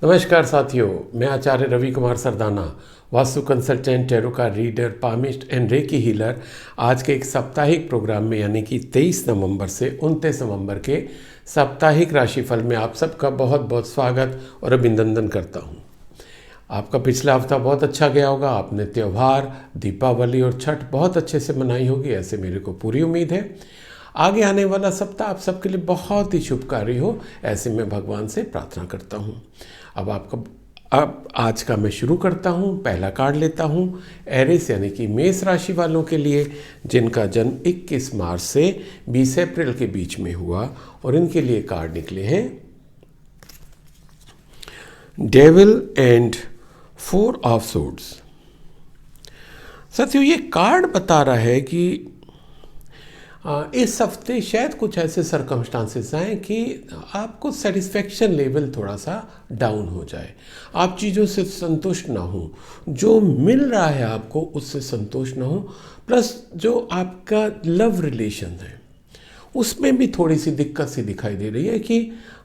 नमस्कार साथियों, मैं Acharya Ravi Kumar Sardana, vastu consultant, tarot card reader, palmist and reiki healer. आज के एक साप्ताहिक प्रोग्राम में यानी कि 23 नवंबर से 29 नवंबर के साप्ताहिक राशिफल में आप सबका बहुत बहुत स्वागत और अभिनंदन करता हूं। आपका पिछला हफ्ता बहुत अच्छा गया होगा। आपने त्यौहार, दीपावली और छठ बहुत अच्छे से मनाई होगी, ऐसे मेरे को पूरी उम्मीद है। आगे आने वाला सप्ताह आप सबके लिए बहुत ही शुभकारी हो, ऐसे मैं भगवान से प्रार्थना करता हूँ। अब आज का मैं शुरू करता हूँ। पहला कार्ड लेता हूँ एरिस यानी कि मेष राशि वालों के लिए, जिनका जन्म 21 मार्च से 20 अप्रैल के बीच में हुआ, और इनके लिए कार्ड निकले हैं डेविल एंड 4 ऑफ सोर्ड्स। साथियों, ये कार्ड बता रहा है कि इस हफ्ते शायद कुछ ऐसे सरकमस्टांसेस आए कि आपको सेटिस्फेक्शन लेवल थोड़ा सा डाउन हो जाए, आप चीज़ों से संतुष्ट ना हो, जो मिल रहा है आपको उससे संतुष्ट ना हो। प्लस जो आपका लव रिलेशन है उसमें भी थोड़ी सी दिक्कत सी दिखाई दे रही है कि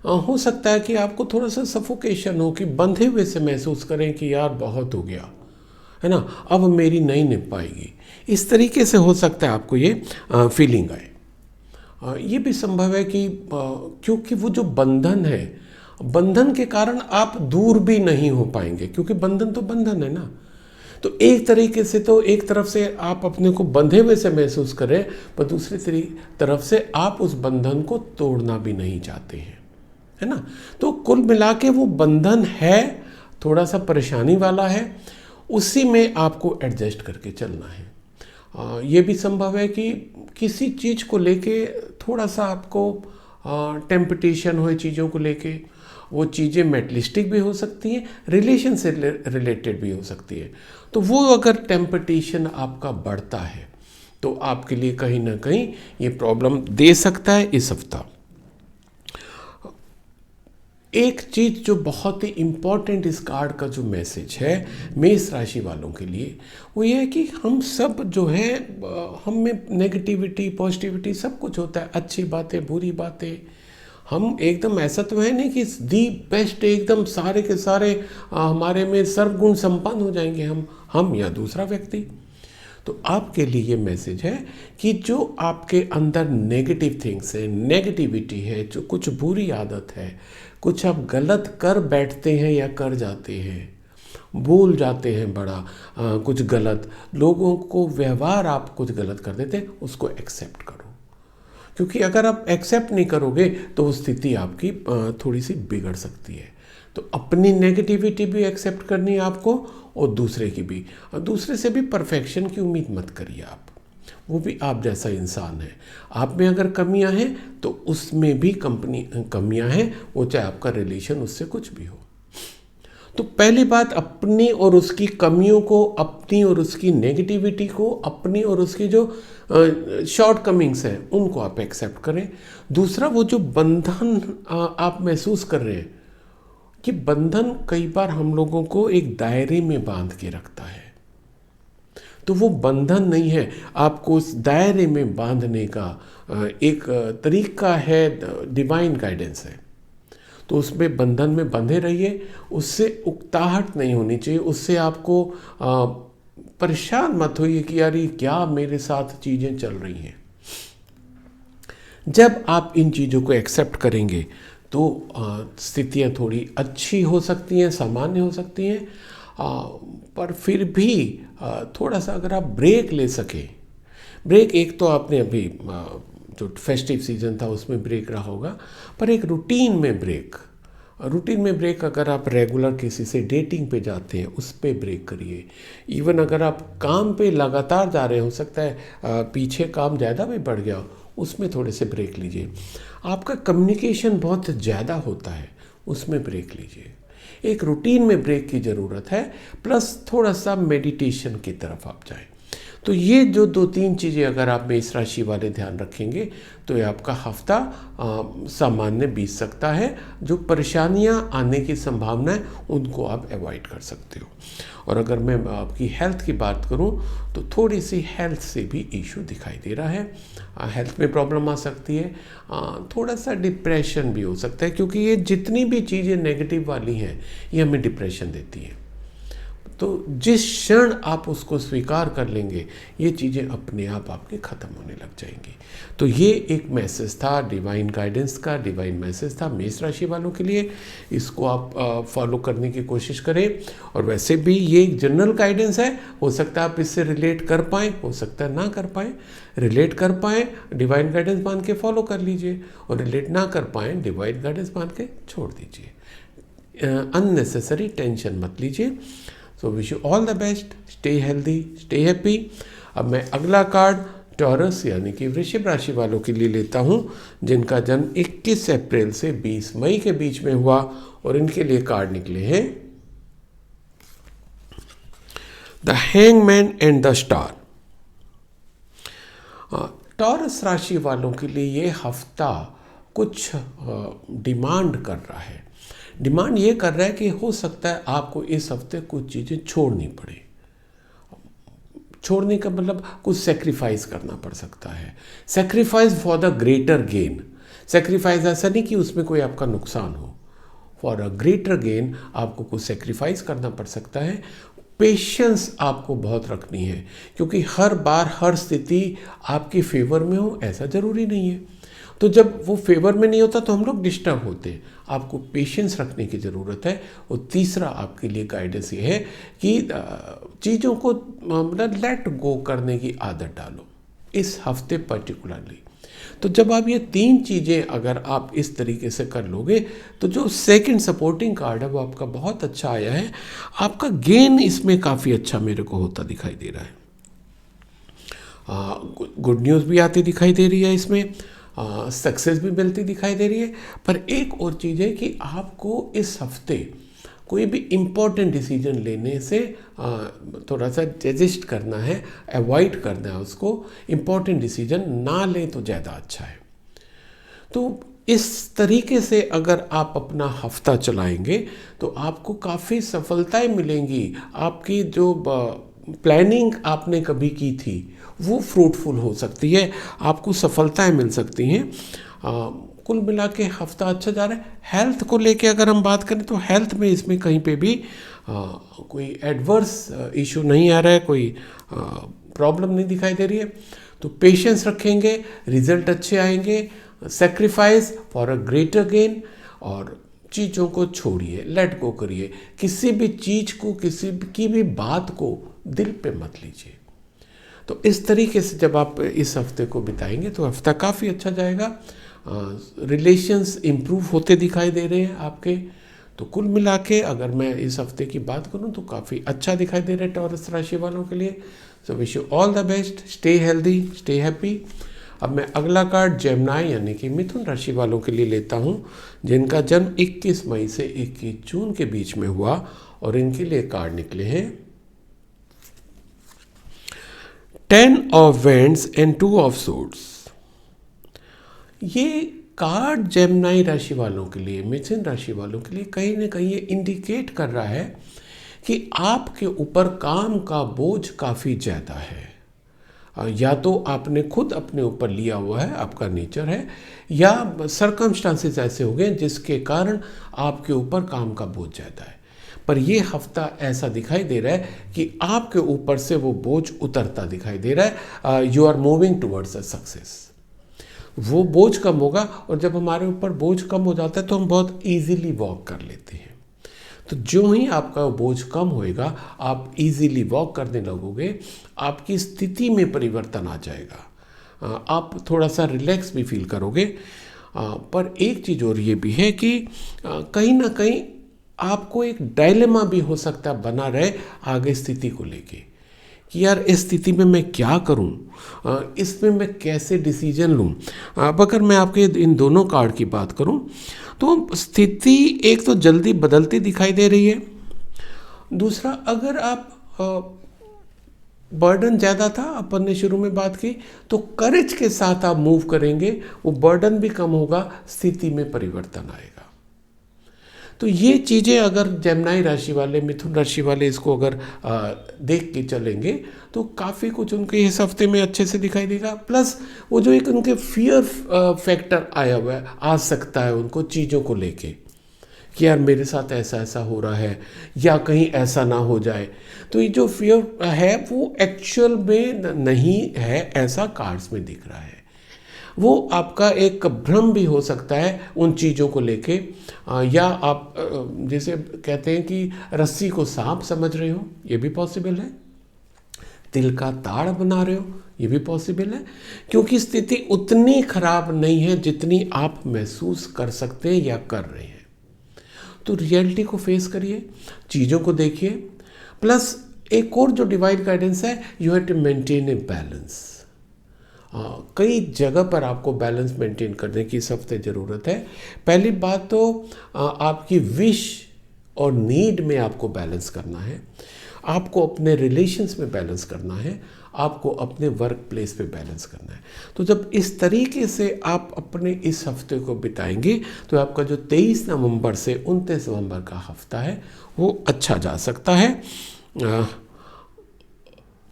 हो सकता है कि आपको थोड़ा सा सफोकेशन हो, कि बंधे हुए से महसूस करें कि यार बहुत हो गया है ना, अब मेरी नहीं निभ पाएगी। इस तरीके से हो सकता है आपको ये फीलिंग आए। ये भी संभव है कि क्योंकि वो जो बंधन है, बंधन के कारण आप दूर भी नहीं हो पाएंगे, क्योंकि बंधन तो बंधन है ना। तो एक तरीके से तो एक तरफ से आप अपने को बंधे हुए से महसूस करें, पर दूसरी तरफ से आप उस बंधन को तोड़ना भी नहीं चाहते हैं, है ना। तो कुल मिला के वो बंधन है, थोड़ा सा परेशानी वाला है, उसी में आपको एडजस्ट करके चलना है। ये भी संभव है कि किसी चीज़ को लेके थोड़ा सा आपको टेम्पटेशन हो चीज़ों को लेके। वो चीज़ें मेटलिस्टिक भी हो सकती हैं, रिलेशन से रिलेटेड भी हो सकती है। तो वो अगर टेम्पटेशन आपका बढ़ता है तो आपके लिए कहीं ना कहीं ये प्रॉब्लम दे सकता है इस हफ्ता। एक चीज़ जो बहुत ही इम्पॉर्टेंट इस कार्ड का जो मैसेज है मेष राशि वालों के लिए, वो ये है कि हम सब जो है, हम में नेगेटिविटी पॉजिटिविटी सब कुछ होता है, अच्छी बातें बुरी बातें। हम एकदम ऐसा तो है नहीं कि दी बेस्ट एकदम सारे के सारे हमारे में सर्वगुण संपन्न हो जाएंगे हम या दूसरा व्यक्ति। तो आपके लिए ये मैसेज है कि जो आपके अंदर नेगेटिव थिंग्स है, नेगेटिविटी है, जो कुछ बुरी आदत है, कुछ आप गलत कर बैठते हैं या कर जाते हैं, भूल जाते हैं बड़ा कुछ गलत, लोगों को व्यवहार आप कुछ गलत कर देते हैं, उसको एक्सेप्ट करो। क्योंकि अगर आप एक्सेप्ट नहीं करोगे तो वो स्थिति आपकी थोड़ी सी बिगड़ सकती है। तो अपनी नेगेटिविटी भी एक्सेप्ट करनी है आपको, और दूसरे की भी। और दूसरे से भी परफेक्शन की उम्मीद मत करिए आप, वो भी आप जैसा इंसान है। आप में अगर कमियां हैं तो उसमें भी कमियां हैं, वो चाहे आपका रिलेशन उससे कुछ भी हो। तो पहली बात, अपनी और उसकी कमियों को, अपनी और उसकी नेगेटिविटी को, अपनी और उसकी जो शॉर्ट कमिंग्स हैं उनको आप एक्सेप्ट करें। दूसरा, वो जो बंधन आप महसूस कर रहे हैं, कि बंधन कई बार हम लोगों को एक दायरे में बांध के रखता है, तो वो बंधन नहीं है, आपको उस दायरे में बांधने का एक तरीका है, डिवाइन गाइडेंस है। तो उसमें बंधन में बंधे रहिए, उससे उकताहट नहीं होनी चाहिए, उससे आपको परेशान मत होइए कि यार ये क्या मेरे साथ चीज़ें चल रही हैं। जब आप इन चीज़ों को एक्सेप्ट करेंगे तो स्थितियाँ थोड़ी अच्छी हो सकती हैं, सामान्य हो सकती हैं, पर फिर भी थोड़ा सा अगर आप ब्रेक ले सकें, ब्रेक एक तो आपने अभी जो फेस्टिव सीजन था उसमें ब्रेक रहा होगा, पर एक रूटीन में ब्रेक अगर आप रेगुलर किसी से डेटिंग पे जाते हैं उस पे ब्रेक करिए। इवन अगर आप काम पे लगातार जा रहे हो सकता है पीछे काम ज़्यादा भी बढ़ गया, उसमें थोड़े से ब्रेक लीजिए। आपका कम्युनिकेशन बहुत ज़्यादा होता है, उसमें ब्रेक लीजिए। एक रूटीन में ब्रेक की ज़रूरत है, प्लस थोड़ा सा मेडिटेशन की तरफ आप जाएं। तो ये जो 2-3 चीज़ें अगर आप मेष राशि वाले ध्यान रखेंगे तो ये आपका हफ्ता सामान्य बीत सकता है। जो परेशानियां आने की संभावना है उनको आप अवॉइड कर सकते हो। और अगर मैं आपकी हेल्थ की बात करूं तो थोड़ी सी हेल्थ से भी इशू दिखाई दे रहा है। हेल्थ में प्रॉब्लम आ सकती है, थोड़ा सा डिप्रेशन भी हो सकता है, क्योंकि ये जितनी भी चीज़ें नेगेटिव वाली हैं ये हमें डिप्रेशन देती हैं। तो जिस क्षण आप उसको स्वीकार कर लेंगे ये चीज़ें अपने आप आपके ख़त्म होने लग जाएंगी। तो ये एक मैसेज था डिवाइन गाइडेंस का, डिवाइन मैसेज था मेष राशि वालों के लिए। इसको आप फॉलो करने की कोशिश करें। और वैसे भी ये एक जनरल गाइडेंस है, हो सकता है आप इससे रिलेट कर पाएँ, हो सकता है ना कर पाएँ। रिलेट कर पाएँ डिवाइन गाइडेंस मान के फॉलो कर लीजिए, और रिलेट ना कर पाएँ डिवाइन गाइडेंस मान के छोड़ दीजिए। अननेसेसरी टेंशन मत लीजिए। सो wish you all the best, stay healthy, stay happy. अब मैं अगला कार्ड टॉरस यानी कि वृषभ राशि वालों के लिए लेता हूं, जिनका जन्म 21 अप्रैल से 20 मई के बीच में हुआ, और इनके लिए कार्ड निकले हैं the hangman and the star. Taurus राशि वालों के लिए ये हफ्ता कुछ डिमांड कर रहा है। डिमांड ये कर रहा है कि हो सकता है आपको इस हफ्ते कुछ चीज़ें छोड़नी पड़े। छोड़ने का मतलब कुछ सेक्रीफाइस करना पड़ सकता है। Sacrifice for the greater gain. Sacrifice ऐसा नहीं कि उसमें कोई आपका नुकसान हो। फॉर अ ग्रेटर गेन आपको कुछ सेक्रीफाइस करना पड़ सकता है। पेशेंस आपको बहुत रखनी है, क्योंकि हर बार हर स्थिति आपके फेवर में हो ऐसा ज़रूरी नहीं है। तो जब वो फेवर में नहीं होता तो हम लोग डिस्टर्ब होते हैं। आपको पेशेंस रखने की ज़रूरत है। और तीसरा आपके लिए गाइडेंस ये है कि चीज़ों को मतलब लेट गो करने की आदत डालो इस हफ्ते पर्टिकुलरली। तो जब आप ये 3 चीज़ें अगर आप इस तरीके से कर लोगे तो जो सेकंड सपोर्टिंग कार्ड है वो आपका बहुत अच्छा आया है। आपका गेन इसमें काफ़ी अच्छा मेरे को होता दिखाई दे रहा है। गुड न्यूज़ भी आती दिखाई दे रही है इसमें, सक्सेस भी मिलती दिखाई दे रही है। पर एक और चीज़ है कि आपको इस हफ्ते कोई भी इम्पोर्टेंट डिसीजन लेने से थोड़ा सा रेजिस्ट करना है, अवॉइड करना है उसको। इम्पोर्टेंट डिसीजन ना लें तो ज़्यादा अच्छा है। तो इस तरीके से अगर आप अपना हफ्ता चलाएंगे तो आपको काफ़ी सफलताएं मिलेंगी। आपकी जो प्लानिंग आपने कभी की थी वो फ्रूटफुल हो सकती है, आपको सफलताएं मिल सकती हैं। कुल मिला के हफ्ता अच्छा जा रहा है। हेल्थ को लेके अगर हम बात करें तो हेल्थ में इसमें कहीं पे भी कोई एडवर्स इशू नहीं आ रहा है, कोई प्रॉब्लम नहीं दिखाई दे रही है। तो पेशेंस रखेंगे, रिजल्ट अच्छे आएंगे। Sacrifice for a greater gain, और चीज़ों को छोड़िए, लेट गो करिए। किसी भी चीज़ को, किसी की भी बात को दिल पे मत लीजिए। तो इस तरीके से जब आप इस हफ्ते को बिताएंगे तो हफ्ता काफ़ी अच्छा जाएगा। रिलेशंस इम्प्रूव होते दिखाई दे रहे हैं आपके। तो कुल मिला के अगर मैं इस हफ्ते की बात करूं तो काफ़ी अच्छा दिखाई दे रहा है टॉरस राशि वालों के लिए। सो wish you all the best, stay healthy, stay happy. अब मैं अगला कार्ड जेमिनी यानी कि मिथुन राशि वालों के लिए लेता हूं, जिनका जन्म 21 मई से 21 जून के बीच में हुआ, और इनके लिए कार्ड निकले हैं 10 of wands and 2 of swords. ये कार्ड जेमिनी राशि वालों के लिए, मिथुन राशि वालों के लिए कहीं ना कहीं ये इंडिकेट कर रहा है कि आपके ऊपर काम का बोझ काफ़ी ज़्यादा है। या तो आपने खुद अपने ऊपर लिया हुआ है, आपका नेचर है, या सरकमस्टांसेस ऐसे हो गए जिसके कारण आपके ऊपर काम का बोझ ज़्यादा है। पर ये हफ्ता ऐसा दिखाई दे रहा है कि आपके ऊपर से वो बोझ उतरता दिखाई दे रहा है। You are moving towards a success. वो बोझ कम होगा, और जब हमारे ऊपर बोझ कम हो जाता है तो हम बहुत इजीली वॉक कर लेते हैं। तो जो ही आपका बोझ कम होएगा, आप इजीली वॉक करने लगोगे, आपकी स्थिति में परिवर्तन आ जाएगा, आप थोड़ा सा रिलैक्स भी फील करोगे। पर एक चीज़ और ये भी है कि कहीं ना कहीं आपको एक डायलेमा भी हो सकता है बना रहे आगे स्थिति को लेके, कि यार इस स्थिति में मैं क्या करूं, इसमें मैं कैसे डिसीजन लूं। अब अगर मैं आपके इन दोनों कार्ड की बात करूं तो स्थिति एक तो जल्दी बदलती दिखाई दे रही है। दूसरा, अगर आप बर्डन ज़्यादा था, अपन ने शुरू में बात की, तो करेज के साथ आप मूव करेंगे, वो बर्डन भी कम होगा, स्थिति में परिवर्तन आएगा। तो ये चीज़ें अगर जेमिनी राशि वाले, मिथुन राशि वाले इसको अगर देख के चलेंगे तो काफ़ी कुछ उनके इस हफ्ते में अच्छे से दिखाई देगा। प्लस वो जो एक उनके फियर फैक्टर आया हुआ है, आ सकता है उनको चीज़ों को लेके कि यार मेरे साथ ऐसा ऐसा हो रहा है या कहीं ऐसा ना हो जाए, तो ये जो फियर है वो एक्चुअल में नहीं है, ऐसा कार्ड्स में दिख रहा है। वो आपका एक भ्रम भी हो सकता है उन चीज़ों को लेके, या आप जैसे कहते हैं कि रस्सी को सांप समझ रहे हो, ये भी पॉसिबल है। तिल का ताड़ बना रहे हो, ये भी पॉसिबल है, क्योंकि स्थिति उतनी खराब नहीं है जितनी आप महसूस कर सकते हैं या कर रहे हैं। तो रियलिटी को फेस करिए, चीज़ों को देखिए। प्लस एक और जो डिवाइन गाइडेंस है, you have to maintain a balance. कई जगह पर आपको बैलेंस मेंटेन करने की इस हफ्ते ज़रूरत है। पहली बात तो आपकी विश और नीड में आपको बैलेंस करना है, आपको अपने रिलेशंस में बैलेंस करना है, आपको अपने वर्क प्लेस पे बैलेंस करना है। तो जब इस तरीके से आप अपने इस हफ्ते को बिताएंगे तो आपका जो 23 नवंबर से 29 नवंबर का हफ्ता है वो अच्छा जा सकता है।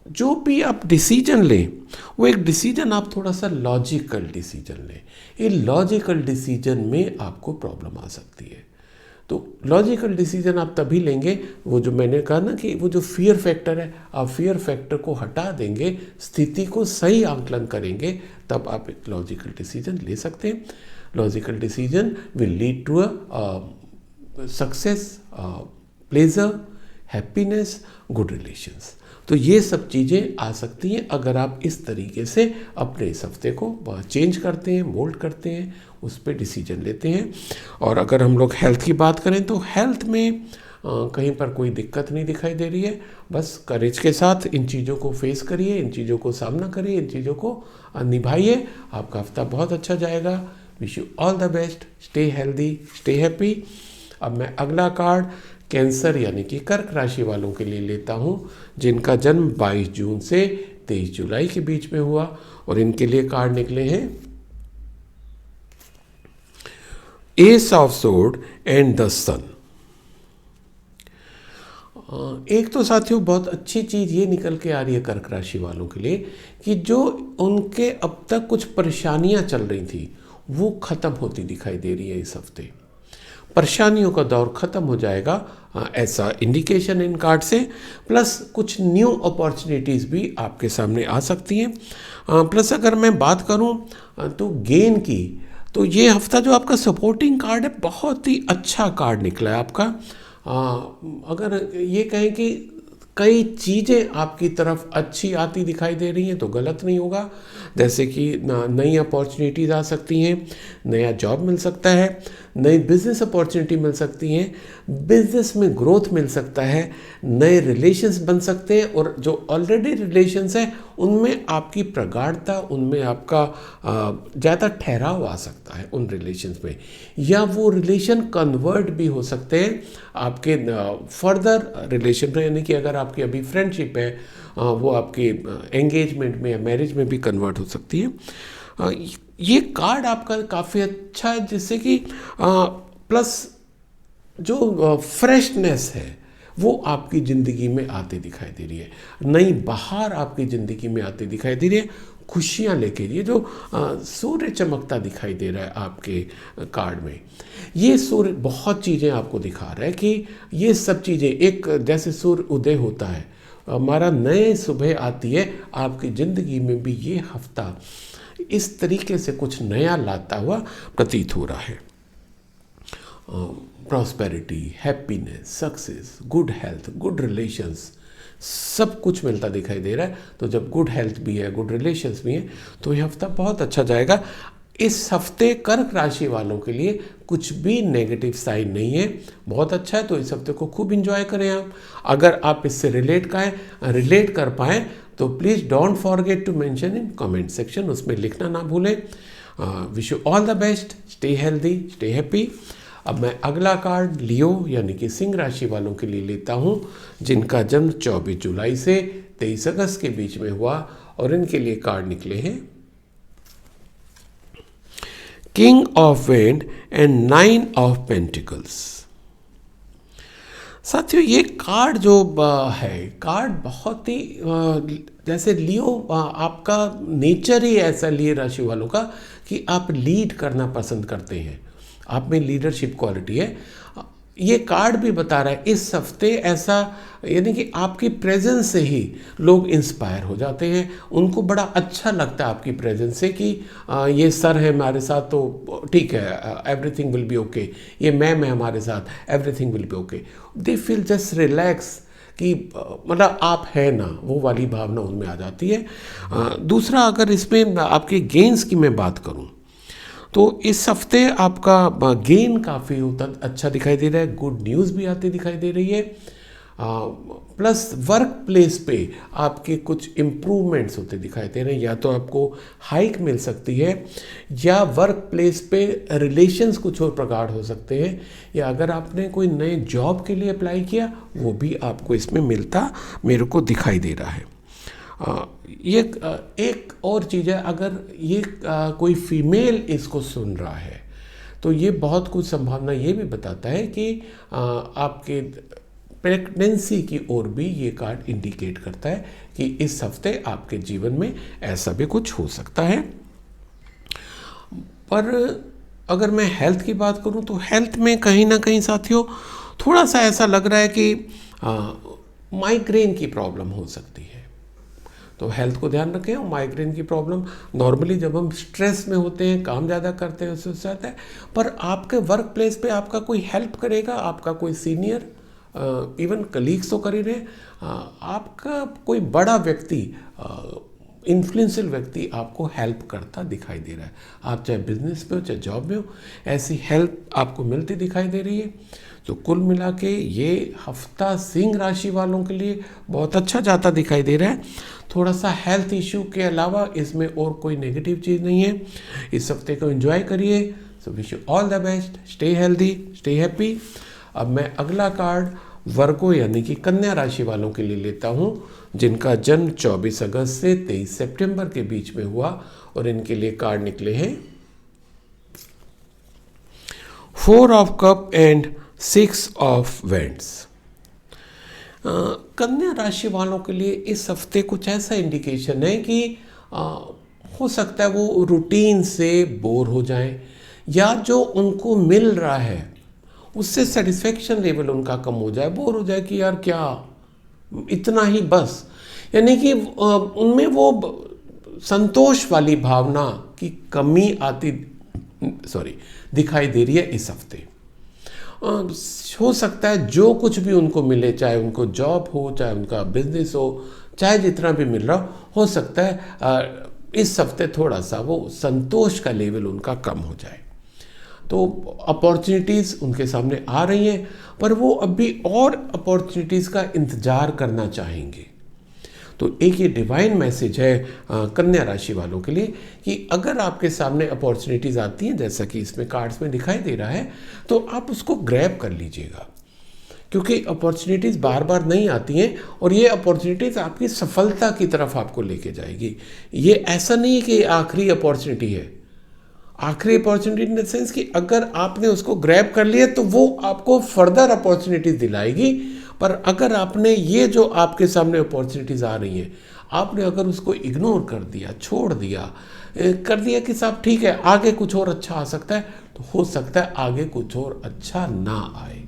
जो भी आप डिसीजन लें वो एक डिसीजन आप थोड़ा सा लॉजिकल डिसीजन लें। ये लॉजिकल डिसीजन में आपको प्रॉब्लम आ सकती है। तो लॉजिकल डिसीजन आप तभी लेंगे, वो जो मैंने कहा ना कि वो जो फियर फैक्टर है, आप फियर फैक्टर को हटा देंगे, स्थिति को सही आंकलन करेंगे, तब आप एक लॉजिकल डिसीजन ले सकते हैं। Logical decision will lead to a success, pleasure, happiness, good relations. तो ये सब चीज़ें आ सकती हैं अगर आप इस तरीके से अपने इस हफ्ते को चेंज करते हैं, मोल्ड करते हैं, उस पर डिसीजन लेते हैं। और अगर हम लोग हेल्थ की बात करें तो हेल्थ में कहीं पर कोई दिक्कत नहीं दिखाई दे रही है। बस करेज के साथ इन चीज़ों को फेस करिए, इन चीज़ों को सामना करिए, इन चीज़ों को निभाइए, आपका हफ्ता बहुत अच्छा जाएगा। Wish you all the best, stay healthy, stay happy. अब मैं अगला कार्ड कैंसर यानी कि कर्क राशि वालों के लिए लेता हूँ, जिनका जन्म 22 जून से 23 जुलाई के बीच में हुआ, और इनके लिए कार्ड निकले हैं ace of sword and the sun. एक तो साथियों बहुत अच्छी चीज़ ये निकल के आ रही है कर्क राशि वालों के लिए कि जो उनके अब तक कुछ परेशानियां चल रही थी वो ख़त्म होती दिखाई दे रही है। इस हफ्ते परेशानियों का दौर ख़त्म हो जाएगा, ऐसा इंडिकेशन इन कार्ड से। प्लस कुछ न्यू अपॉर्चुनिटीज़ भी आपके सामने आ सकती हैं। प्लस अगर मैं बात करूं तो गेन की, तो ये हफ्ता जो आपका सपोर्टिंग कार्ड है बहुत ही अच्छा कार्ड निकला है आपका। अगर ये कहें कि कई चीज़ें आपकी तरफ अच्छी आती दिखाई दे रही हैं तो गलत नहीं होगा। जैसे कि नई अपॉर्चुनिटीज़ आ सकती हैं, नया जॉब मिल सकता है, नई बिज़नेस अपॉर्चुनिटी मिल सकती हैं, बिज़नेस में ग्रोथ मिल सकता है, नए रिलेशंस बन सकते हैं, और जो ऑलरेडी रिलेशंस हैं उनमें आपकी प्रगाढ़ता, उनमें आपका ज़्यादा ठहराव आ सकता है उन रिलेशंस में, या वो रिलेशन कन्वर्ट भी हो सकते हैं आपके फर्दर रिलेशन में। यानी कि अगर आपकी अभी फ्रेंडशिप है वो आपके एंगेजमेंट में या मैरिज में भी कन्वर्ट हो सकती है। ये कार्ड आपका काफ़ी अच्छा है, जिससे कि प्लस जो फ्रेशनेस है वो आपकी ज़िंदगी में आती दिखाई दे रही है, नई बहार आपकी ज़िंदगी में आती दिखाई दे रही है, खुशियाँ लेके। ये जो सूर्य चमकता दिखाई दे रहा है आपके कार्ड में, ये सूर्य बहुत चीज़ें आपको दिखा रहा है कि ये सब चीज़ें एक जैसे सूर्य उदय होता है, हमारा नए सुबह आती है, आपकी ज़िंदगी में भी ये हफ्ता इस तरीके से कुछ नया लाता हुआ प्रतीत हो रहा है। Prosperity, happiness, success, good health, good relations, सब कुछ मिलता दिखाई दे रहा है। तो जब गुड हेल्थ भी है, गुड रिलेशंस भी हैं, तो ये हफ्ता बहुत अच्छा जाएगा। इस हफ्ते कर्क राशि वालों के लिए कुछ भी नेगेटिव साइन नहीं है, बहुत अच्छा है। तो इस हफ्ते को खूब इंजॉय करें आप। अगर आप इससे रिलेट कर पाएँ तो please don't forget to mention in comment section, उसमें लिखना ना भूलें। Wish you all the best, stay healthy, stay happy. अब मैं अगला कार्ड लियो यानी कि सिंह राशि वालों के लिए लेता हूँ, जिनका जन्म 24 जुलाई से 23 अगस्त के बीच में हुआ, और इनके लिए कार्ड निकले हैं king of wand and 9 of pentacles. साथियों, ये कार्ड जो है, कार्ड बहुत ही जैसे लियो, आपका नेचर ही ऐसा लियो राशि वालों का कि आप लीड करना पसंद करते हैं, आप में लीडरशिप क्वालिटी है। ये कार्ड भी बता रहा है इस हफ्ते ऐसा, यानी कि आपकी प्रेजेंस से ही लोग इंस्पायर हो जाते हैं, उनको बड़ा अच्छा लगता है आपकी प्रेजेंस से कि ये सर है हमारे साथ तो ठीक है, एवरीथिंग विल बी ओके, ये मैम है हमारे साथ, everything will be okay. They feel just relax कि मतलब आप है ना, वो वाली भावना उनमें आ जाती है। दूसरा, अगर इसमें आपके गेन्स की मैं बात करूं तो इस हफ्ते आपका गेन काफ़ी अच्छा दिखाई दे रहा है, गुड न्यूज़ भी आती दिखाई दे रही है। प्लस वर्क प्लेस पे आपके कुछ इम्प्रूवमेंट्स होते दिखाई दे रहे हैं, या तो आपको हाइक मिल सकती है, या वर्क प्लेस पे रिलेशंस कुछ और प्रगाढ़ हो सकते हैं, या अगर आपने कोई नए जॉब के लिए अप्लाई किया वो भी आपको इसमें मिलता मेरे को दिखाई दे रहा है। ये एक और चीज़ है, अगर ये कोई फीमेल इसको सुन रहा है तो ये बहुत कुछ संभावना ये भी बताता है कि आपके प्रेगनेंसी की ओर भी ये कार्ड इंडिकेट करता है कि इस हफ्ते आपके जीवन में ऐसा भी कुछ हो सकता है। पर अगर मैं हेल्थ की बात करूं तो हेल्थ में कहीं ना कहीं साथियों थोड़ा सा ऐसा लग रहा है कि माइग्रेन की प्रॉब्लम हो सकती है, तो हेल्थ को ध्यान रखें। और माइग्रेन की प्रॉब्लम नॉर्मली जब हम स्ट्रेस में होते हैं, काम ज़्यादा करते हैं, उससे आता है। पर आपके वर्क प्लेस पे आपका कोई हेल्प करेगा, आपका कोई सीनियर, इवन कलीग्स तो कर ही रहे, आपका कोई बड़ा व्यक्ति, इन्फ्लुएंशियल व्यक्ति आपको हेल्प करता दिखाई दे रहा है। आप चाहे बिजनेस पे हो चाहे जॉब में हो, ऐसी हेल्प आपको मिलती दिखाई दे रही है। तो कुल मिला के ये हफ्ता सिंह राशि वालों के लिए बहुत अच्छा जाता दिखाई दे रहा है। थोड़ा सा हेल्थ इश्यू के अलावा इसमें और कोई नेगेटिव चीज़ नहीं है। इस हफ्ते को एंजॉय करिए। सो wish you all the best, stay healthy, stay happy. अब मैं अगला कार्ड वर्गो यानी कि कन्या राशि वालों के लिए लेता हूँ, जिनका जन्म 24 अगस्त से 23 सितंबर के बीच में हुआ, और इनके लिए कार्ड निकले हैं 4 of cup and 6 of vends. कन्या राशि वालों के लिए इस हफ्ते कुछ ऐसा इंडिकेशन है कि हो सकता है वो रूटीन से बोर हो जाएं, या जो उनको मिल रहा है उससे सेटिस्फेक्शन लेवल उनका कम हो जाए, बोर हो जाए कि यार क्या इतना ही बस, यानी कि उनमें वो संतोष वाली भावना की कमी दिखाई दे रही है इस हफ्ते। हो सकता है जो कुछ भी उनको मिले, चाहे उनको जॉब हो, चाहे उनका बिजनेस हो, चाहे जितना भी मिल रहा हो सकता है इस हफ्ते थोड़ा सा वो संतोष का लेवल उनका कम हो जाए। तो अपॉर्चुनिटीज़ उनके सामने आ रही हैं, पर वो अभी और अपॉर्चुनिटीज़ का इंतज़ार करना चाहेंगे। तो एक ये डिवाइन मैसेज है कन्या राशि वालों के लिए कि अगर आपके सामने अपॉर्चुनिटीज़ आती हैं, जैसा कि इसमें कार्ड्स में दिखाई दे रहा है, तो आप उसको ग्रैब कर लीजिएगा, क्योंकि अपॉर्चुनिटीज़ बार बार नहीं आती हैं, और ये अपॉर्चुनिटीज़ आपकी सफलता की तरफ आपको लेके जाएगी। ये ऐसा नहीं है कि आखिरी अपॉर्चुनिटी है, आखिरी अपॉर्चुनिटी इन द सेंस कि अगर आपने उसको ग्रैब कर लिया तो वो आपको फर्दर अपॉर्चुनिटीज़ दिलाएगी। पर अगर आपने ये जो आपके सामने अपॉर्चुनिटीज़ आ रही हैं, आपने अगर उसको इग्नोर कर दिया, छोड़ दिया, कर दिया कि साहब ठीक है आगे कुछ और अच्छा आ सकता है, तो हो सकता है आगे कुछ और अच्छा ना आए,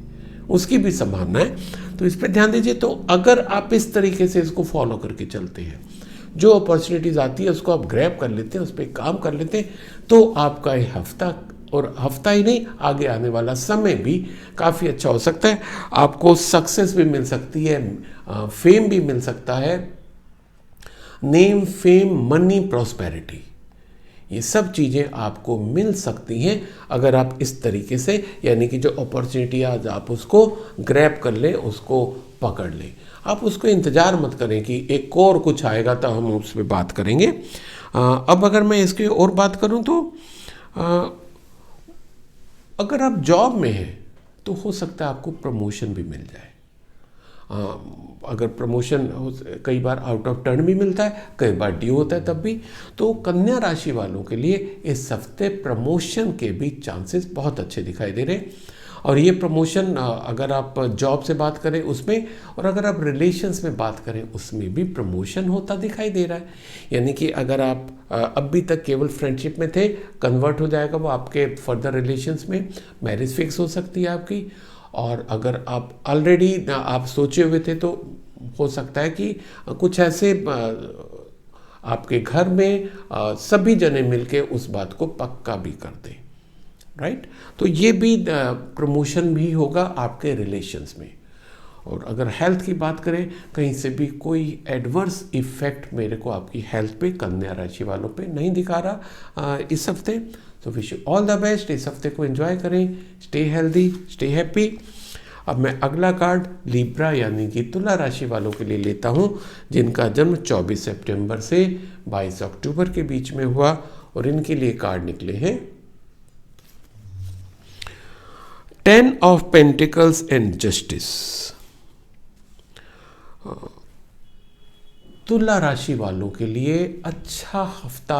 उसकी भी संभावना है। तो इस पर ध्यान दीजिए। तो अगर आप इस तरीके से इसको फॉलो करके चलते हैं, जो अपॉर्चुनिटीज़ आती है उसको आप ग्रैब कर लेते हैं, उस पर काम कर लेते हैं, तो आपका ये हफ्ता, और हफ्ता ही नहीं आगे आने वाला समय भी काफ़ी अच्छा हो सकता है। आपको सक्सेस भी मिल सकती है, फेम भी मिल सकता है, नेम, फेम, मनी, प्रॉस्पेरिटी, ये सब चीज़ें आपको मिल सकती हैं अगर आप इस तरीके से, यानी कि जो अपॉर्चुनिटी आज आप उसको ग्रैब कर लें, उसको पकड़ लें। आप उसको इंतज़ार मत करें कि एक और कुछ आएगा तो हम उस पर बात करेंगे। अब अगर मैं इसकी और बात करूं तो अगर आप जॉब में हैं तो हो सकता है आपको प्रमोशन भी मिल जाए। अगर प्रमोशन कई बार आउट ऑफ टर्न भी मिलता है, कई बार ड्यू होता है तब भी। तो कन्या राशि वालों के लिए इस हफ्ते प्रमोशन के भी चांसेस बहुत अच्छे दिखाई दे रहे हैं। और ये प्रमोशन अगर आप जॉब से बात करें उसमें, और अगर आप रिलेशंस में बात करें उसमें भी प्रमोशन होता दिखाई दे रहा है। यानी कि अगर आप अभी तक केवल फ्रेंडशिप में थे, कन्वर्ट हो जाएगा वो आपके फर्दर रिलेशंस में, मैरिज फिक्स हो सकती है आपकी। और अगर आप ऑलरेडी आप सोचे हुए थे तो हो सकता है कि कुछ ऐसे आपके घर में सभी जने मिलके उस बात को पक्का भी कर दें, राइट। तो ये भी प्रमोशन भी होगा आपके रिलेशंस में। और अगर हेल्थ की बात करें, कहीं से भी कोई एडवर्स इफेक्ट मेरे को आपकी हेल्थ पे, कन्या राशि वालों पे नहीं दिखा रहा इस हफ्ते। तो wish you all the best, इस हफ्ते को एंजॉय करें, स्टे हेल्दी, स्टे हैप्पी। अब मैं अगला कार्ड लिब्रा यानी कि तुला राशि वालों के लिए लेता हूं, जिनका जन्म 24 सितंबर से 22 अक्टूबर के बीच में हुआ। और इनके लिए कार्ड निकले हैं 10 ऑफ पेंटिकल्स एंड जस्टिस। तुला राशि वालों के लिए अच्छा हफ्ता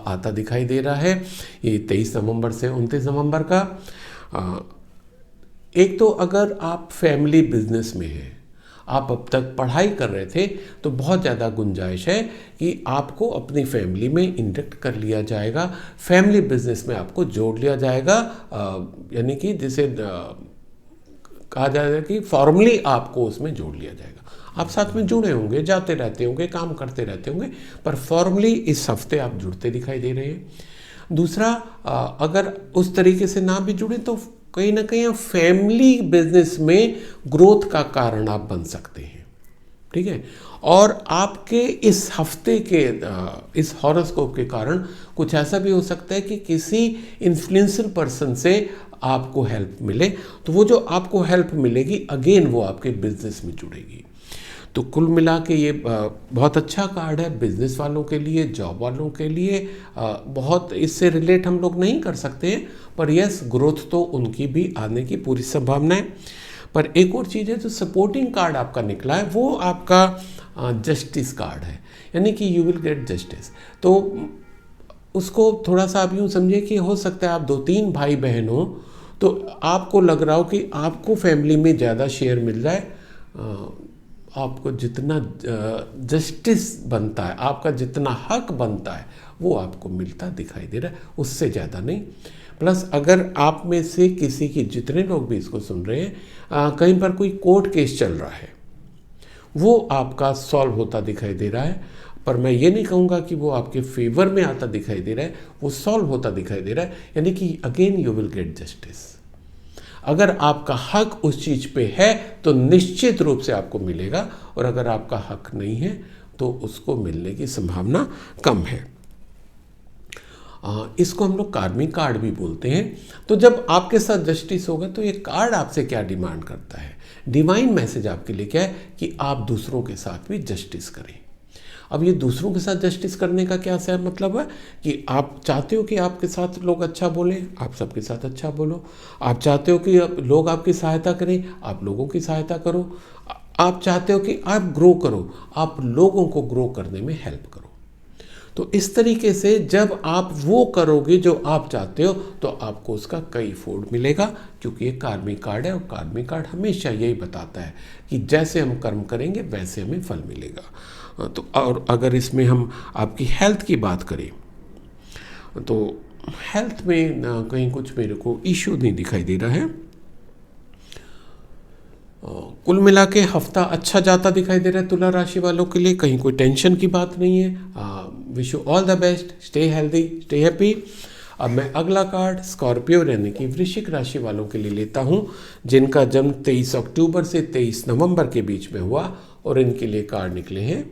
आता दिखाई दे रहा है, ये 23 नवंबर से 29 नवंबर का। एक तो अगर आप फैमिली बिजनेस में हैं, आप अब तक पढ़ाई कर रहे थे, तो बहुत ज़्यादा गुंजाइश है कि आपको अपनी फैमिली में इंडक्ट कर लिया जाएगा, फैमिली बिजनेस में आपको जोड़ लिया जाएगा। यानी कि जिसे कहा जाएगा कि फॉर्मली आपको उसमें जोड़ लिया जाएगा। आप साथ में जुड़े होंगे, जाते रहते होंगे, काम करते रहते होंगे, पर फॉर्मली इस हफ्ते आप जुड़ते दिखाई दे रहे हैं। दूसरा, अगर उस तरीके से ना भी जुड़े तो कहीं ना कहीं फैमिली बिजनेस में ग्रोथ का कारण आप बन सकते हैं, ठीक है। और आपके इस हफ्ते के इस हॉरोस्कोप के कारण कुछ ऐसा भी हो सकता है कि किसी इन्फ्लुएंशियल पर्सन से आपको हेल्प मिले, तो वो जो आपको हेल्प मिलेगी अगेन वो आपके बिजनेस में जुड़ेगी। तो कुल मिला के ये बहुत अच्छा कार्ड है बिजनेस वालों के लिए, जॉब वालों के लिए। बहुत इससे रिलेट हम लोग नहीं कर सकते हैं, पर यस, ग्रोथ तो उनकी भी आने की पूरी संभावना है। पर एक और चीज़ है, जो सपोर्टिंग कार्ड आपका निकला है वो आपका जस्टिस कार्ड है, यानी कि यू विल गेट जस्टिस। तो उसको थोड़ा सा आप यूँ समझिए कि हो सकता है आप 2-3 भाई बहन हो, तो आपको लग रहा हो कि आपको फैमिली में ज़्यादा शेयर मिल जाए, आपको जितना जस्टिस बनता है, आपका जितना हक बनता है वो आपको मिलता दिखाई दे रहा है, उससे ज़्यादा नहीं। प्लस अगर आप में से किसी की, जितने लोग भी इसको सुन रहे हैं, कहीं पर कोई कोर्ट केस चल रहा है, वो आपका सॉल्व होता दिखाई दे रहा है। पर मैं ये नहीं कहूँगा कि वो आपके फेवर में आता दिखाई दे रहा है, वो सॉल्व होता दिखाई दे रहा है, यानी कि again you will get justice. अगर आपका हक उस चीज़ पे है तो निश्चित रूप से आपको मिलेगा, और अगर आपका हक नहीं है तो उसको मिलने की संभावना कम है। इसको हम लोग कार्मिक कार्ड भी बोलते हैं। तो जब आपके साथ जस्टिस होगा तो ये कार्ड आपसे क्या डिमांड करता है, डिवाइन मैसेज आपके लिए क्या है कि आप दूसरों के साथ भी जस्टिस करें। अब ये दूसरों के साथ जस्टिस करने का क्या सा मतलब है कि आप चाहते हो कि आपके साथ लोग अच्छा बोलें, आप सबके साथ अच्छा बोलो। आप चाहते हो कि लोग आपकी सहायता करें, आप लोगों की सहायता करो। आप चाहते हो कि आप ग्रो करो, आप लोगों को ग्रो करने में हेल्प करो। तो इस तरीके से जब आप वो करोगे जो आप चाहते हो तो आपको उसका कई फोल्ड मिलेगा, क्योंकि ये कार्मिक कार्ड है, और कार्मिक कार्ड हमेशा यही बताता है कि जैसे हम कर्म करेंगे वैसे हमें फल मिलेगा। तो और अगर इसमें हम आपकी हेल्थ की बात करें तो हेल्थ में कहीं कुछ मेरे को इश्यू नहीं दिखाई दे रहा है। कुल मिला के हफ्ता अच्छा जाता दिखाई दे रहा है तुला राशि वालों के लिए, कहीं कोई टेंशन की बात नहीं है। Wish you all the best, stay healthy, stay happy. अब मैं अगला कार्ड स्कॉर्पियो यानी कि वृश्चिक राशि वालों के लिए लेता हूं, जिनका जन्म 23 अक्टूबर से 23 नवंबर के बीच में हुआ, और इनके लिए कार्ड निकले हैं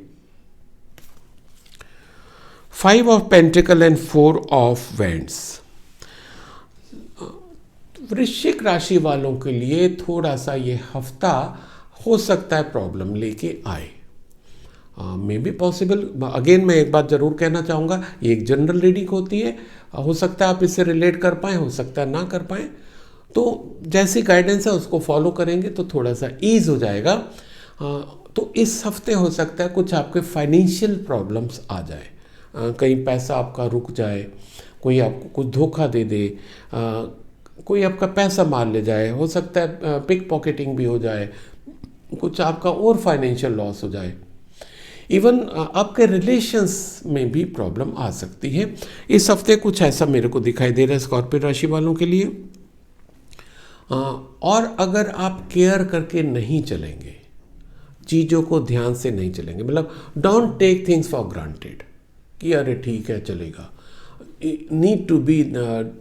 5 of pentacle and 4 of wands. वृश्चिक राशि वालों के लिए थोड़ा सा ये हफ्ता हो सकता है प्रॉब्लम लेके आए, मे बी पॉसिबल। अगेन मैं एक बात ज़रूर कहना चाहूँगा, ये एक जनरल रीडिंग होती है, हो सकता है आप इससे रिलेट कर पाएँ, हो सकता है ना कर पाएँ। तो जैसी गाइडेंस है उसको फॉलो करेंगे तो थोड़ा सा ईज हो जाएगा। तो इस हफ्ते हो सकता है कुछ आपके फाइनेंशियल प्रॉब्लम्स आ जाए, कहीं पैसा आपका रुक जाए, कोई आपको कुछ धोखा दे दे, कोई आपका पैसा मार ले जाए, हो सकता है पिक पॉकेटिंग भी हो जाए, कुछ आपका और फाइनेंशियल लॉस हो जाए। इवन आपके रिलेशंस में भी प्रॉब्लम आ सकती है। इस हफ्ते कुछ ऐसा मेरे को दिखाई दे रहा है स्कॉर्पियो राशि वालों के लिए। और अगर आप केयर करके नहीं चलेंगे, चीज़ों को ध्यान से नहीं चलेंगे, मतलब don't take things for granted कि अरे ठीक है चलेगा, need to be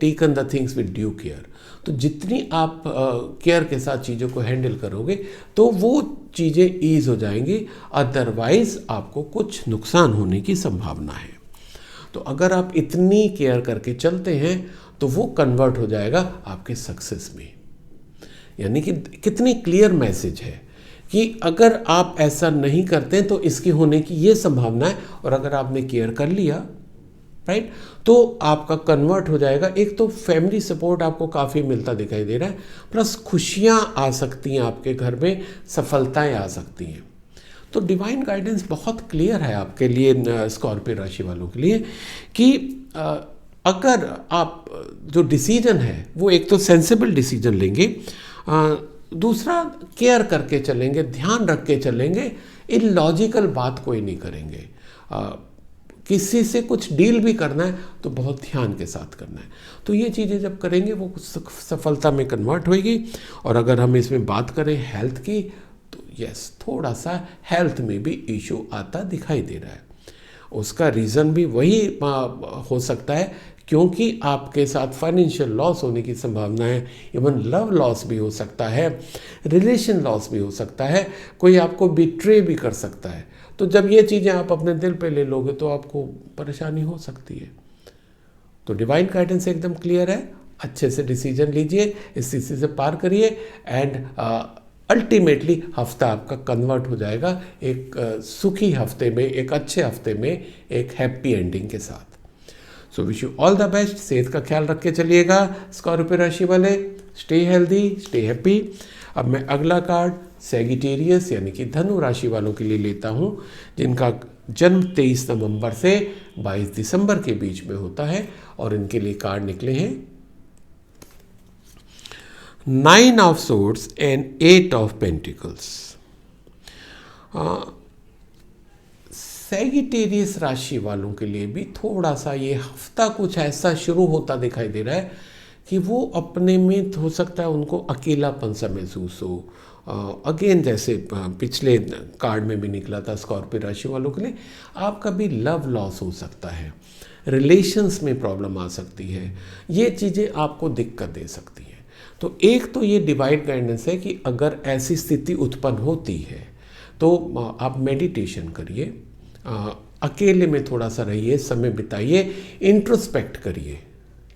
taken the things with due care. तो जितनी आप केयर के साथ चीज़ों को हैंडल करोगे तो वो चीज़ें ईज हो जाएंगी, अदरवाइज आपको कुछ नुकसान होने की संभावना है। तो अगर आप इतनी केयर करके चलते हैं तो वो कन्वर्ट हो जाएगा आपके सक्सेस में। यानी कि कितनी क्लियर मैसेज है कि अगर आप ऐसा नहीं करते तो इसकी होने की ये संभावना है, और अगर आपने केयर कर लिया राइट तो आपका कन्वर्ट हो जाएगा। एक तो फैमिली सपोर्ट आपको काफ़ी मिलता दिखाई दे रहा है, प्लस खुशियाँ आ सकती हैं आपके घर में, सफलताएं आ सकती हैं। तो डिवाइन गाइडेंस बहुत क्लियर है आपके लिए स्कॉर्पियो राशि वालों के लिए कि अगर आप जो डिसीजन है वो एक तो सेंसिबल डिसीजन लेंगे, दूसरा केयर करके चलेंगे, ध्यान रख के चलेंगे, इलॉजिकल बात कोई नहीं करेंगे। किसी से कुछ डील भी करना है तो बहुत ध्यान के साथ करना है। तो ये चीज़ें जब करेंगे वो सफलता में कन्वर्ट होएगी। और अगर हम इसमें बात करें हेल्थ की तो यस, थोड़ा सा हेल्थ में भी इशू आता दिखाई दे रहा है। उसका रीज़न भी वही हो सकता है क्योंकि आपके साथ फाइनेंशियल लॉस होने की संभावना है, इवन लव लॉस भी हो सकता है, रिलेशन लॉस भी हो सकता है, कोई आपको बिट्रे भी कर सकता है। तो जब ये चीज़ें आप अपने दिल पे ले लोगे तो आपको परेशानी हो सकती है। तो डिवाइन गाइडेंस एकदम क्लियर है, अच्छे से डिसीजन लीजिए, इस स्थिति से पार करिए एंड अल्टीमेटली हफ्ता आपका कन्वर्ट हो जाएगा एक सुखी हफ्ते में, एक अच्छे हफ्ते में, एक हैप्पी एंडिंग के साथ। सो wish you all the best. सेहत का ख्याल रख के चलिएगा स्कॉर्पियो राशि वाले। Stay healthy, stay happy. अब मैं अगला कार्ड सैगिटेरियस यानी कि धनु राशि वालों के लिए लेता हूं, जिनका जन्म 23 नवंबर से 22 दिसंबर के बीच में होता है। और इनके लिए कार्ड निकले हैं 9 of swords and 8 of pentacles. Sagittarius राशि वालों के लिए भी थोड़ा सा ये हफ्ता कुछ ऐसा शुरू होता दिखाई दे रहा है कि वो अपने में हो सकता है उनको अकेलापन सा महसूस हो। अगेन जैसे पिछले कार्ड में भी निकला था स्कॉर्पियो राशि वालों के लिए, आपका भी लव लॉस हो सकता है, रिलेशंस में प्रॉब्लम आ सकती है, ये चीज़ें आपको दिक्कत दे सकती हैं। तो एक तो ये डिवाइन गाइडेंस है कि अगर ऐसी स्थिति उत्पन्न होती है तो आप मेडिटेशन करिए, अकेले में थोड़ा सा रहिए, समय बिताइए, इंट्रोस्पेक्ट करिए,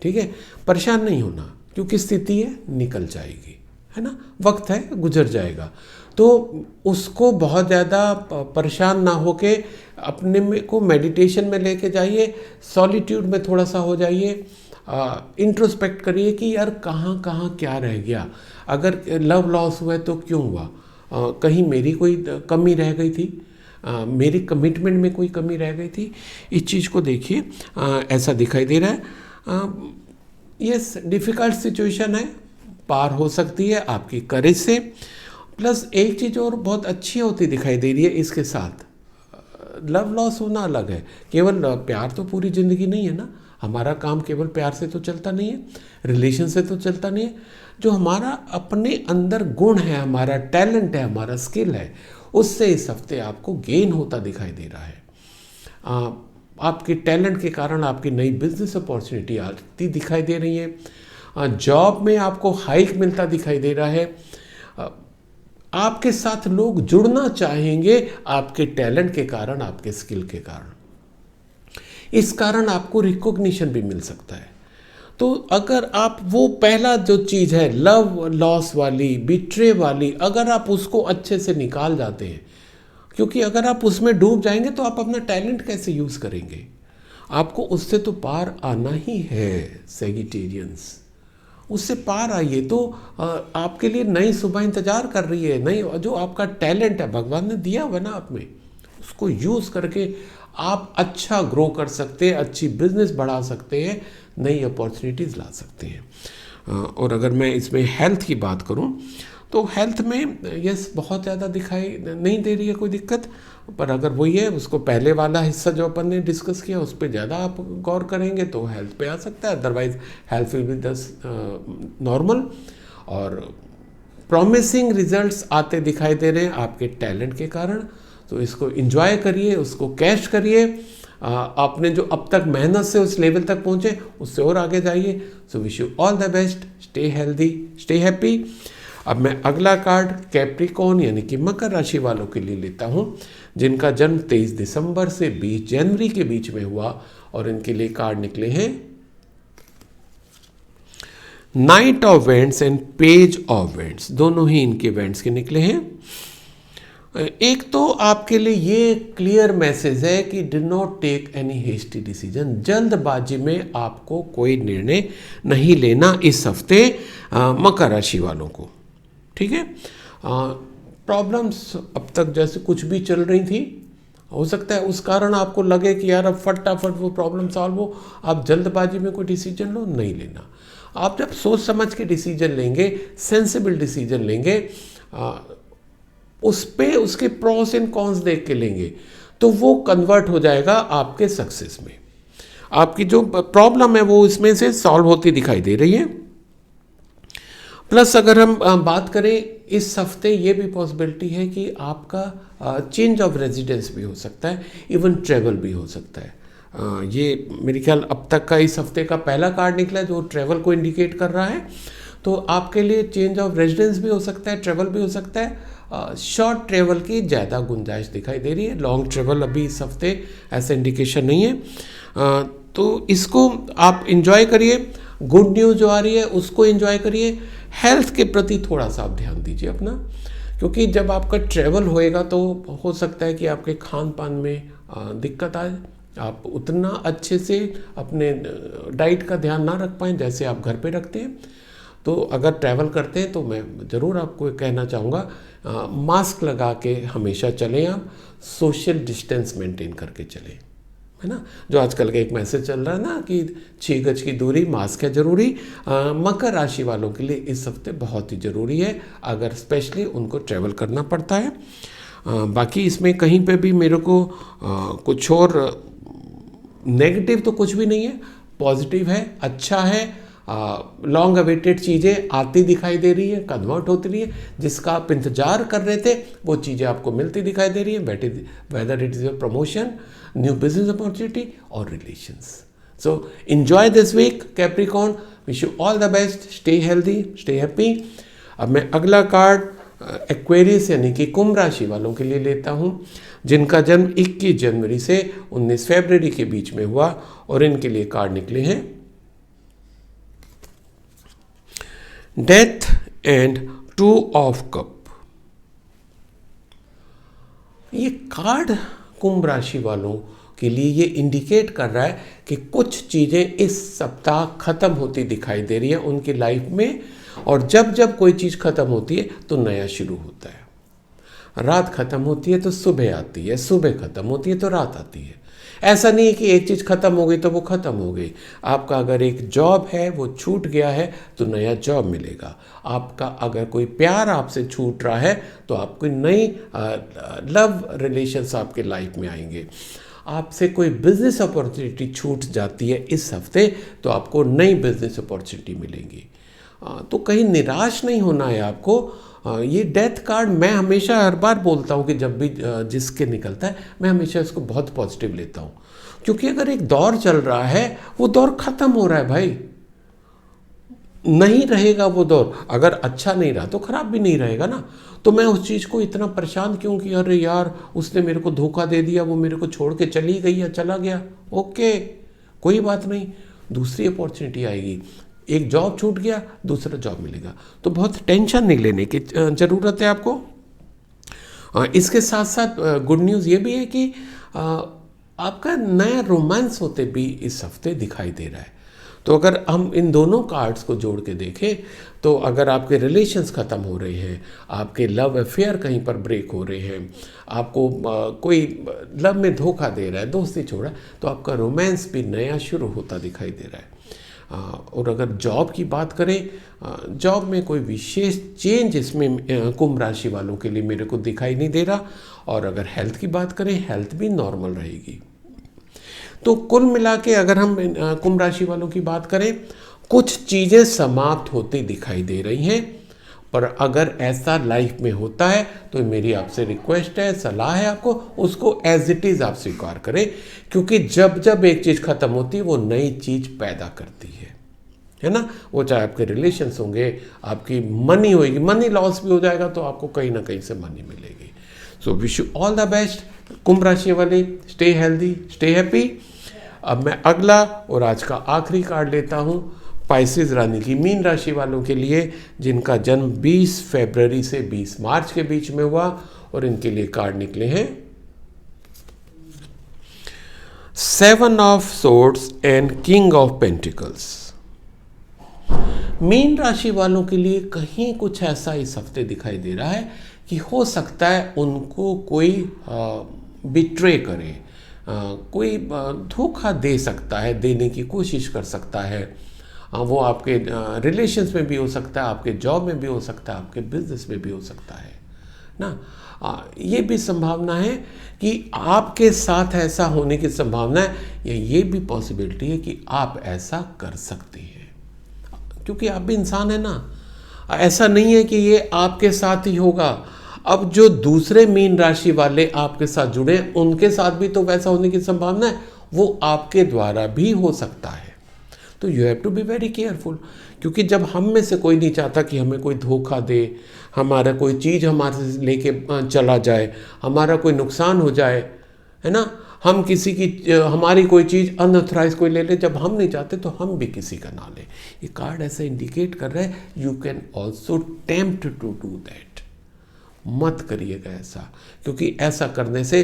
ठीक है। परेशान नहीं होना क्योंकि स्थिति है, निकल जाएगी, है ना, वक्त है, गुजर जाएगा। तो उसको बहुत ज़्यादा परेशान ना होके अपने में को मेडिटेशन में लेके जाइए, सॉलिट्यूड में थोड़ा सा हो जाइए, इंट्रोस्पेक्ट करिए कि यार कहाँ कहाँ क्या रह गया, अगर लव लॉस हुआ है तो क्यों हुआ, कहीं मेरी कोई कमी रह गई थी, मेरी कमिटमेंट में कोई कमी रह गई थी। इस चीज़ को देखिए, ऐसा दिखाई दे रहा है। यस, डिफ़िकल्ट सिचुएशन है, पार हो सकती है आपकी करेज से। प्लस एक चीज़ और बहुत अच्छी होती दिखाई दे रही है इसके साथ, लव लॉस होना अलग है, केवल प्यार तो पूरी ज़िंदगी नहीं है ना, हमारा काम केवल प्यार से तो चलता नहीं है, रिलेशन से तो चलता नहीं है। जो हमारा अपने अंदर गुण है, हमारा टैलेंट है, हमारा स्किल है, उससे इस हफ्ते आपको गेन होता दिखाई दे रहा है। आपके टैलेंट के कारण आपकी नई बिजनेस अपॉर्चुनिटी आती दिखाई दे रही है, जॉब में आपको हाइक मिलता दिखाई दे रहा है, आपके साथ लोग जुड़ना चाहेंगे आपके टैलेंट के कारण, आपके स्किल के कारण। इस कारण आपको रिकॉग्निशन भी मिल सकता है। तो अगर आप वो पहला जो चीज़ है लव लॉस वाली, बिट्रे वाली, अगर आप उसको अच्छे से निकाल जाते हैं, क्योंकि अगर आप उसमें डूब जाएंगे तो आप अपना टैलेंट कैसे यूज़ करेंगे, आपको उससे तो पार आना ही है सैगिटेरियंस। उससे पार आइए। तो आपके लिए नई सुबह इंतजार कर रही है, नई जो आपका टैलेंट है भगवान ने दिया हुआ ना आप में, उसको यूज़ करके आप अच्छा ग्रो कर सकते हैं, अच्छी बिजनेस बढ़ा सकते हैं, नई अपॉर्चुनिटीज़ ला सकते हैं। और अगर मैं इसमें हेल्थ की बात करूं तो हेल्थ में यस बहुत ज़्यादा दिखाई नहीं दे रही है कोई दिक्कत, पर अगर वही है उसको पहले वाला हिस्सा जो अपन ने डिस्कस किया उस पर ज़्यादा आप गौर करेंगे तो हेल्थ पे आ सकता है, अदरवाइज हेल्थ विल बी दस नॉर्मल। और प्रॉमिसिंग रिजल्ट्स आते दिखाई दे रहे हैं आपके टैलेंट के कारण, तो इसको एंजॉय करिए, उसको कैश करिए। आपने जो अब तक मेहनत से उस लेवल तक पहुंचे उससे और आगे जाइए। सो wish you all the best, stay healthy, stay happy. अब मैं अगला कार्ड कैप्रिकॉर्न यानी कि मकर राशि वालों के लिए लेता हूं, जिनका जन्म 23 दिसंबर से 20 जनवरी के बीच में हुआ, और इनके लिए कार्ड निकले हैं night of vents and page of vents, दोनों ही इनके वेंट्स के निकले हैं। एक तो आपके लिए ये क्लियर मैसेज है कि do not take any hasty decision, जल्दबाजी में आपको कोई निर्णय नहीं लेना इस हफ्ते मकर राशि वालों को, ठीक है। प्रॉब्लम्स अब तक जैसे कुछ भी चल रही थी, हो सकता है उस कारण आपको लगे कि यार अब फटाफट वो प्रॉब्लम सॉल्व हो, आप जल्दबाजी में कोई डिसीजन लो, नहीं लेना। आप जब सोच समझ के डिसीजन लेंगे, सेंसिबल डिसीजन लेंगे, उस पे उसके प्रोस एंड कॉन्स देख के लेंगे, तो वो कन्वर्ट हो जाएगा आपके सक्सेस में। आपकी जो प्रॉब्लम है वो इसमें से सॉल्व होती दिखाई दे रही है। प्लस अगर हम बात करें इस हफ्ते ये भी पॉसिबिलिटी है कि आपका चेंज ऑफ रेजिडेंस भी हो सकता है, इवन ट्रैवल भी हो सकता है। ये मेरे ख्याल अब तक का इस हफ्ते का पहला कार्ड निकला है जो ट्रैवल को इंडिकेट कर रहा है, तो आपके लिए चेंज ऑफ रेजिडेंस भी हो सकता है, ट्रैवल भी हो सकता है। शॉर्ट ट्रैवल की ज़्यादा गुंजाइश दिखाई दे रही है, लॉन्ग ट्रैवल अभी इस हफ्ते ऐसा इंडिकेशन नहीं है। तो इसको आप इंजॉय करिए, गुड न्यूज़ जो आ रही है उसको इंजॉय करिए। हेल्थ के प्रति थोड़ा सा आप ध्यान दीजिए अपना, क्योंकि जब आपका ट्रैवल होएगा तो हो सकता है कि आपके खान पान में दिक्कत आए, आप उतना अच्छे से अपने डाइट का ध्यान ना रख पाएँ जैसे आप घर पे रखते हैं। तो अगर ट्रैवल करते हैं तो मैं ज़रूर आपको कहना चाहूँगा मास्क लगा के हमेशा चलें, आप सोशल डिस्टेंस मेंटेन करके चलें, है ना। जो आजकल का एक मैसेज चल रहा है ना कि 6 गज की दूरी, मास्क है ज़रूरी। मकर राशि वालों के लिए इस हफ्ते बहुत ही ज़रूरी है, अगर स्पेशली उनको ट्रैवल करना पड़ता है। बाकी इसमें कहीं पे भी मेरे को कुछ और नेगेटिव तो कुछ भी नहीं है, पॉजिटिव है, अच्छा है। लॉन्ग अवेटेड चीज़ें आती दिखाई दे रही है, कन्वर्ट होती रही है, जिसका आप इंतजार कर रहे थे वो चीज़ें आपको मिलती दिखाई दे रही है, whether it is a promotion, new business opportunity और relations. So enjoy this week Capricorn, wish you all the best, stay healthy, stay happy. अब मैं अगला कार्ड एक्वेरियस यानी कि कुंभ राशि वालों के लिए लेता हूँ, जिनका जन्म 21 जनवरी से 19 फरवरी के बीच में हुआ, और इनके लिए कार्ड निकले हैं डेथ एंड 2 ऑफ कप। ये कार्ड कुंभ राशि वालों के लिए ये इंडिकेट कर रहा है कि कुछ चीज़ें इस सप्ताह खत्म होती दिखाई दे रही है उनकी लाइफ में, और जब जब कोई चीज़ खत्म होती है तो नया शुरू होता है। रात खत्म होती है तो सुबह आती है, सुबह खत्म होती है तो रात आती है। ऐसा नहीं है कि एक चीज़ खत्म हो गई तो वो खत्म हो गई। आपका अगर एक जॉब है वो छूट गया है तो नया जॉब मिलेगा। आपका अगर कोई प्यार आपसे छूट रहा है तो आपको नई लव रिलेशंस आपके लाइफ में आएंगे। आपसे कोई बिजनेस अपॉर्चुनिटी छूट जाती है इस हफ्ते तो आपको नई बिजनेस अपॉर्चुनिटी मिलेंगी। तो कहीं निराश नहीं होना है आपको। ये डेथ कार्ड मैं हमेशा हर बार बोलता हूँ कि जब भी जिसके निकलता है मैं हमेशा इसको बहुत पॉजिटिव लेता हूँ, क्योंकि अगर एक दौर चल रहा है वो दौर ख़त्म हो रहा है भाई, नहीं रहेगा वो दौर। अगर अच्छा नहीं रहा तो ख़राब भी नहीं रहेगा ना। तो मैं उस चीज़ को इतना परेशान क्यों कि अरे यार उसने मेरे को धोखा दे दिया, वो मेरे को छोड़ के चली गई या चला गया, ओके कोई बात नहीं, दूसरी अपॉर्चुनिटी आएगी। एक जॉब छूट गया, दूसरा जॉब मिलेगा, तो बहुत टेंशन नहीं लेने की ज़रूरत है आपको। इसके साथ साथ गुड न्यूज़ ये भी है कि आपका नया रोमांस होते भी इस हफ्ते दिखाई दे रहा है। तो अगर हम इन दोनों कार्ड्स को जोड़ के देखें तो अगर आपके रिलेशंस ख़त्म हो रहे हैं, आपके लव अफेयर कहीं पर ब्रेक हो रहे हैं, आपको कोई लव में धोखा दे रहा है, दोस्ती छोड़ा, तो आपका रोमांस भी नया शुरू होता दिखाई दे रहा है। और अगर जॉब की बात करें, जॉब में कोई विशेष चेंज इसमें कुंभ राशि वालों के लिए मेरे को दिखाई नहीं दे रहा। और अगर हेल्थ की बात करें, हेल्थ भी नॉर्मल रहेगी। तो कुल मिला के अगर हम कुंभ राशि वालों की बात करें, कुछ चीज़ें समाप्त होती दिखाई दे रही हैं, पर अगर ऐसा लाइफ में होता है तो मेरी आपसे रिक्वेस्ट है, सलाह है आपको, उसको एज इट इज़ आप स्वीकार करें, क्योंकि जब जब एक चीज़ खत्म होती है वो नई चीज़ पैदा करती है ना। वो चाहे आपके रिलेशंस होंगे, आपकी मनी होगी, मनी लॉस भी हो जाएगा तो आपको कहीं ना कहीं से मनी मिलेगी। So wish you all the best Kumbh राशि वाले, स्टे हेल्दी, स्टे हैप्पी। अब मैं अगला और आज का आखिरी कार्ड लेता हूँ पाइसेस रानी की, मीन राशि वालों के लिए, जिनका जन्म 20 फरवरी से 20 मार्च के बीच में हुआ। और इनके लिए कार्ड निकले हैं 7 of swords and king of pentacles. Mean राशि वालों के लिए कहीं कुछ ऐसा इस हफ्ते दिखाई दे रहा है कि हो सकता है उनको कोई बिट्रे करे, कोई धोखा दे सकता है, देने की कोशिश कर सकता है। वो आपके रिलेशंस में भी हो सकता है, आपके जॉब में भी हो सकता है, आपके बिजनेस में भी हो सकता है ना। ये भी संभावना है कि आपके साथ ऐसा होने की संभावना है, या ये भी पॉसिबिलिटी है कि आप ऐसा कर सकते हैं, क्योंकि आप भी इंसान है ना। ऐसा नहीं है कि ये आपके साथ ही होगा। अब जो दूसरे मीन राशि वाले आपके साथ जुड़े, उनके साथ भी तो वैसा होने की संभावना है, वो आपके द्वारा भी हो सकता है। तो you have to be very careful, क्योंकि जब हम में से कोई नहीं चाहता कि हमें कोई धोखा दे, हमारा कोई चीज़ हमारे से लेके चला जाए, हमारा कोई नुकसान हो जाए, है ना। हम किसी की हमारी कोई चीज़ अनऑथराइज कोई ले ले, जब हम नहीं चाहते तो हम भी किसी का ना ले। ये कार्ड ऐसे इंडिकेट कर रहा है you can also tempt to do that. मत करिएगा ऐसा, क्योंकि ऐसा करने से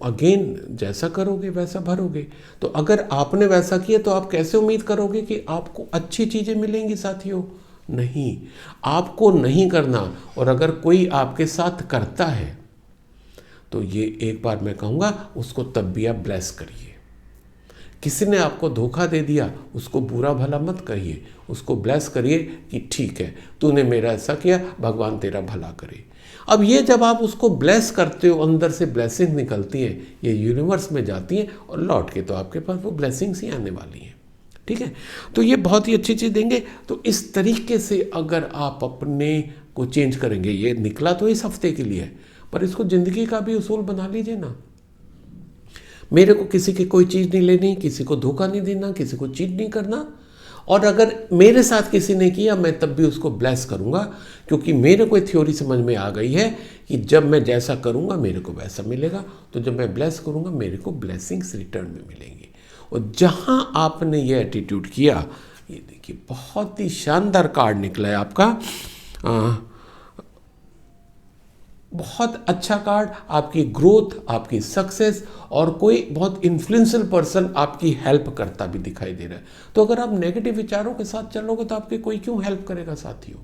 अगेन जैसा करोगे वैसा भरोगे। तो अगर आपने वैसा किया तो आप कैसे उम्मीद करोगे कि आपको अच्छी चीज़ें मिलेंगी साथियों? नहीं, आपको नहीं करना। और अगर कोई आपके साथ करता है तो ये एक बार मैं कहूँगा उसको तब भी आप ब्लेस करिए। किसी ने आपको धोखा दे दिया, उसको बुरा भला मत कहिए, उसको ब्लेस करिए कि ठीक है, तूने मेरा ऐसा किया, भगवान तेरा भला करे। अब ये जब आप उसको ब्लेस करते हो, अंदर से ब्लेसिंग निकलती हैं, ये यूनिवर्स में जाती हैं और लौट के तो आपके पास वो ब्लेसिंग्स ही आने वाली हैं। ठीक है, तो ये बहुत ही अच्छी चीज़ देंगे। तो इस तरीके से अगर आप अपने को चेंज करेंगे, ये निकला तो इस हफ्ते के लिए, पर इसको ज़िंदगी का भी उसूल बना लीजिए ना। मेरे को किसी की कोई चीज़ नहीं लेनी, किसी को धोखा नहीं देना, किसी को चीट नहीं करना। और अगर मेरे साथ किसी ने किया, मैं तब भी उसको ब्लेस करूँगा, क्योंकि मेरे को थ्योरी समझ में आ गई है कि जब मैं जैसा करूँगा मेरे को वैसा मिलेगा। तो जब मैं ब्लेस करूँगा मेरे को ब्लेसिंग्स रिटर्न में मिलेंगी। और जहाँ आपने ये एटीट्यूड किया, ये देखिए बहुत ही शानदार कार्ड निकला है आपका, बहुत अच्छा कार्ड। आपकी ग्रोथ, आपकी सक्सेस और कोई बहुत इन्फ्लुएंशियल पर्सन आपकी हेल्प करता भी दिखाई दे रहा है। तो अगर आप नेगेटिव विचारों के साथ चलोगे तो आपकी कोई क्यों हेल्प करेगा साथियों,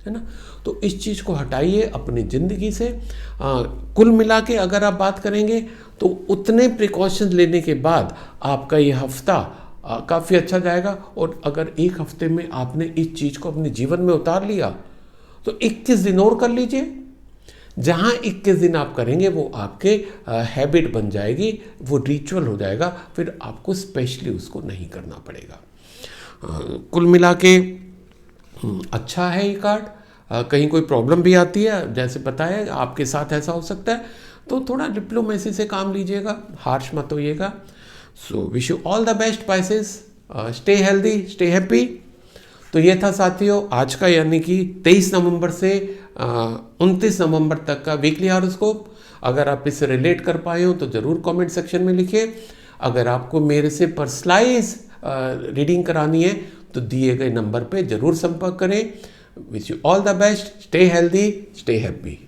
है ना। तो इस चीज़ को हटाइए अपनी ज़िंदगी से। कुल मिला के अगर आप बात करेंगे तो उतने प्रिकॉशंस लेने के बाद आपका ये हफ्ता काफ़ी अच्छा जाएगा। और अगर एक हफ्ते में आपने इस चीज़ को अपने जीवन में उतार लिया तो 21 दिन और कर लीजिए। जहाँ 21 दिन आप करेंगे वो आपके हैबिट बन जाएगी, वो रिचुअल हो जाएगा, फिर आपको स्पेशली उसको नहीं करना पड़ेगा। कुल मिला के अच्छा है ये कार्ड। कहीं कोई प्रॉब्लम भी आती है, जैसे पता है आपके साथ ऐसा हो सकता है, तो थोड़ा डिप्लोमेसी से काम लीजिएगा, हार्श मत होइएगा। So wish you all the best Pisces, stay healthy, stay happy. तो ये था साथियों आज का, यानी कि 23 नवंबर से 29 नवंबर तक का वीकली हॉरोस्कोप। अगर आप इससे रिलेट कर पाए हो तो ज़रूर कमेंट सेक्शन में लिखिए। अगर आपको मेरे से पर्सनलाइज रीडिंग करानी है तो दिए गए नंबर पे ज़रूर संपर्क करें। Wish you all the best, stay healthy, stay happy.